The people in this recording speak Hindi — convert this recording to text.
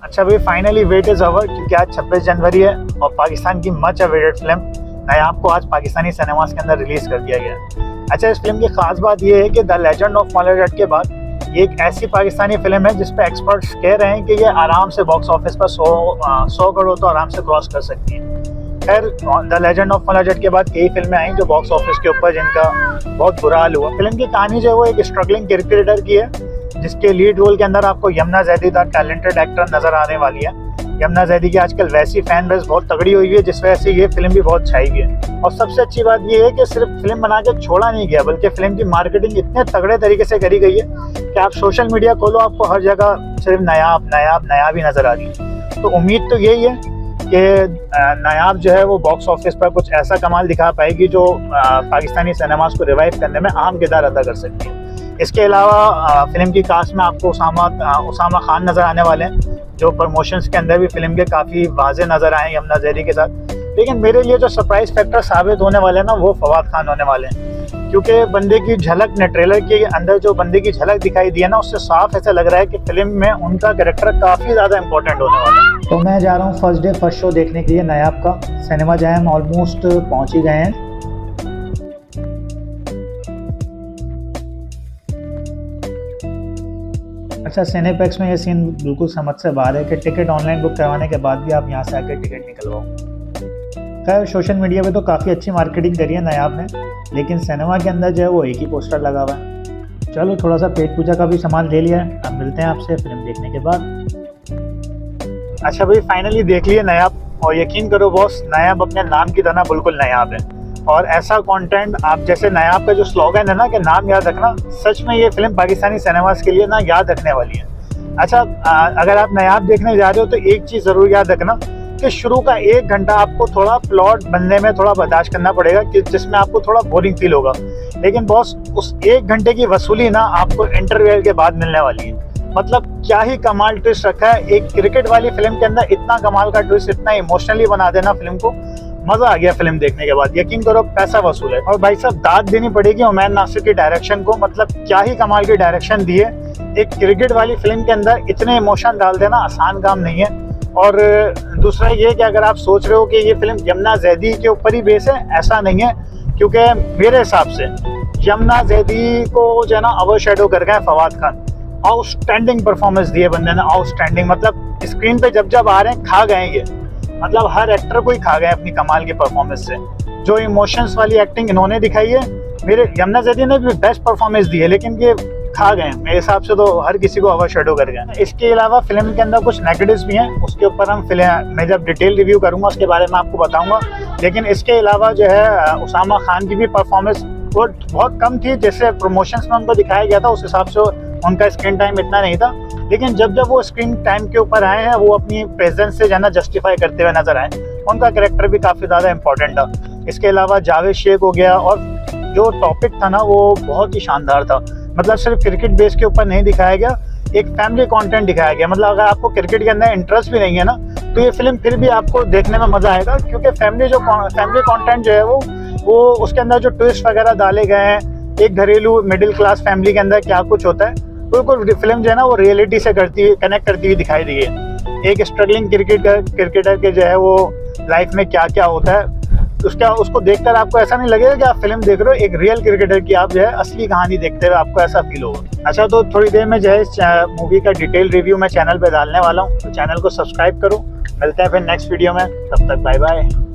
अच्छा भाई, फाइनली वेट इज ओवर क्योंकि आज 26 जनवरी है और पाकिस्तान की मच अवेटेड फिल्म नायाब को आज पाकिस्तानी सिनेमास के अंदर रिलीज कर दिया गया है। अच्छा, इस फिल्म की खास बात यह है कि the legend of Maula Jatt के बाद ये एक ऐसी पाकिस्तानी फिल्म है जिस पे एक्सपर्ट्स कह रहे हैं कि ये आराम से बॉक्स ऑफिस पर 100 करोड़ तो आराम से क्रॉस कर सकती है। खैर, the legend of Maula Jatt के बाद कई फिल्में आई जो बॉक्स ऑफिस के ऊपर जिनका बहुत बुरा हाल हुआ। फिल्म की कहानी जो है वो एक स्ट्रगलिंग क्रिकेटर की है जिसके लीड रोल के अंदर आपको Yamuna Zaidi the talented actor नजर आने वाली है। यमुना जैदी की आजकल वैसी फैन बेस बहुत तगड़ी हुई है जिस वजह से ये फिल्म भी बहुत छाई हुई है। और सबसे अच्छी बात ये है कि सिर्फ फिल्म बना के छोड़ा नहीं गया बल्कि फिल्म की मार्केटिंग इतने तगड़े तरीके से करी गई है कि आप सोशल मीडिया खोलो आपको हर जगह सिर्फ नायाब नायाब नायाब ही नजर आ रही है। तो उम्मीद तो यही है कि नायाब जो है वो बॉक्स ऑफिस पर कुछ ऐसा कमाल दिखा पाएगी जो पाकिस्तानी सिनेमास को रिवाइव करने में अहम किरदार अदा कर सकती है। इसके अलावा फिल्म की कास्ट में आपको उसामा खान नज़र आने वाले हैं जो प्रमोशंस के अंदर भी फिल्म के काफ़ी वाज़े नज़र आए यमुना जैदी के साथ। लेकिन मेरे लिए जो सरप्राइज फैक्टर साबित होने वाले हैं ना वो फवाद खान होने वाले हैं, क्योंकि बंदे की झलक ने ट्रेलर के अंदर जो बंदे की झलक दिखाई दी है ना उससे साफ ऐसा लग रहा है कि फिल्म में उनका कैरेक्टर काफ़ी ज़्यादा इंपॉर्टेंट होने वाला है। तो मैं जा रहा हूँ फर्स्ट डे फर्स्ट शो देखने के लिए नायाब का। सिनेमा जैम ऑलमोस्ट पहुँच ही गए हैं। अच्छा, सिनेपैक्स में ये सीन बिल्कुल समझ से बाहर है कि टिकट ऑनलाइन बुक करवाने के बाद भी आप यहाँ से आकर टिकट निकलवाओ। खैर, सोशल मीडिया पे तो काफ़ी अच्छी मार्केटिंग करी है नायाब ने, लेकिन सिनेमा के अंदर जो है वो एक ही पोस्टर लगा हुआ है। चलो, थोड़ा सा पेट पूजा का भी सामान ले लिया है। अब मिलते हैं आपसे फिल्म देखने के बाद। अच्छा भाई, फाइनली देख लिए नायाब और यकीन करो बॉस, नायाब अपने नाम की तरह बिल्कुल नायाब है। और ऐसा कंटेंट आप जैसे नायाब का जो स्लोगन है ना कि नाम याद रखना, सच में ये फिल्म पाकिस्तानी सिनेमास के लिए ना याद रखने वाली है। अच्छा, अगर आप नायाब देखने जा रहे हो तो एक चीज़ ज़रूर याद रखना कि शुरू का 1 घंटा आपको थोड़ा प्लॉट बनने में थोड़ा बर्दाश्त करना पड़ेगा कि जिसमें आपको थोड़ा बोरिंग फील होगा। लेकिन बॉस, उस 1 घंटे की वसूली ना आपको इंटरवल के बाद मिलने वाली है। मतलब क्या ही कमाल ट्विस्ट रखा है एक क्रिकेट वाली फिल्म के अंदर, इतना कमाल का ट्विस्ट, इतना इमोशनली बना देना फिल्म को। मजा आ गया फिल्म देखने के बाद, यकीन करो पैसा वसूल है। और भाई साहब, दाद देनी पड़ेगी उमैर नासिर की डायरेक्शन को। मतलब क्या ही कमाल की डायरेक्शन दी है। एक क्रिकेट वाली फिल्म के अंदर इतने इमोशन डाल देना आसान काम नहीं है। और दूसरा ये कि अगर आप सोच रहे हो कि ये फिल्म यमुना जैदी के ऊपर ही बेस है, ऐसा नहीं है, क्योंकि मेरे हिसाब से यमुना जैदी को जो है ना ओवरशैडो कर गए फवाद खान। आउटस्टैंडिंग परफॉर्मेंस दी है बंदे ने, आउटस्टैंडिंग। मतलब स्क्रीन पे जब जब आ रहे हैं खा गए ये, मतलब हर एक्टर को ही खा गए अपनी कमाल की परफॉर्मेंस से। जो इमोशंस वाली एक्टिंग इन्होंने दिखाई है, मेरे यमुना जैदी ने भी बेस्ट परफॉर्मेंस दी है, लेकिन ये खा गए मेरे हिसाब से तो हर किसी को ओवरशैडो कर गए। इसके अलावा फिल्म के अंदर कुछ नेगेटिव्स भी हैं, उसके ऊपर मैं जब डिटेल रिव्यू करूंगा उसके बारे में आपको बताऊंगा। लेकिन इसके अलावा जो है उसामा खान की भी परफॉर्मेंस वो बहुत कम थी, जैसे प्रमोशंस में उनको दिखाया गया था उस हिसाब से उनका स्क्रीन टाइम इतना नहीं था। लेकिन जब जब वो स्क्रीन टाइम के ऊपर आए हैं वो अपनी प्रेजेंस से जाना जस्टिफाई करते हुए नजर आए। उनका कैरेक्टर भी काफ़ी ज़्यादा इंपॉर्टेंट था। इसके अलावा जावेद शेख हो गया, और जो टॉपिक था ना वो बहुत ही शानदार था। मतलब सिर्फ क्रिकेट बेस के ऊपर नहीं दिखाया गया, एक फैमिली कंटेंट दिखाया गया। मतलब अगर आपको क्रिकेट के अंदर इंटरेस्ट भी नहीं है ना तो ये फिल्म फिर भी आपको देखने में मज़ा आएगा, क्योंकि फैमिली कंटेंट जो है वो उसके अंदर जो ट्विस्ट वगैरह डाले गए हैं, एक घरेलू मिडिल क्लास फैमिली के अंदर क्या कुछ होता है, बिल्कुल फिल्म जो है ना वो रियलिटी से कनेक्ट करती हुई दिखाई दी है। एक स्ट्रगलिंग क्रिकेटर के जो है वो लाइफ में क्या क्या होता है उसको देखकर आपको ऐसा नहीं लगेगा कि आप फिल्म देख रहे हो, एक रियल क्रिकेटर की आप जो है असली कहानी देखते हुए आपको ऐसा फील होगा। अच्छा, तो थोड़ी देर में जो है इस मूवी का डिटेल रिव्यू मैं चैनल पे डालने वाला हूँ, तो चैनल को सब्सक्राइब करो। मिलते हैं फिर नेक्स्ट वीडियो में, तब तक बाय बाय।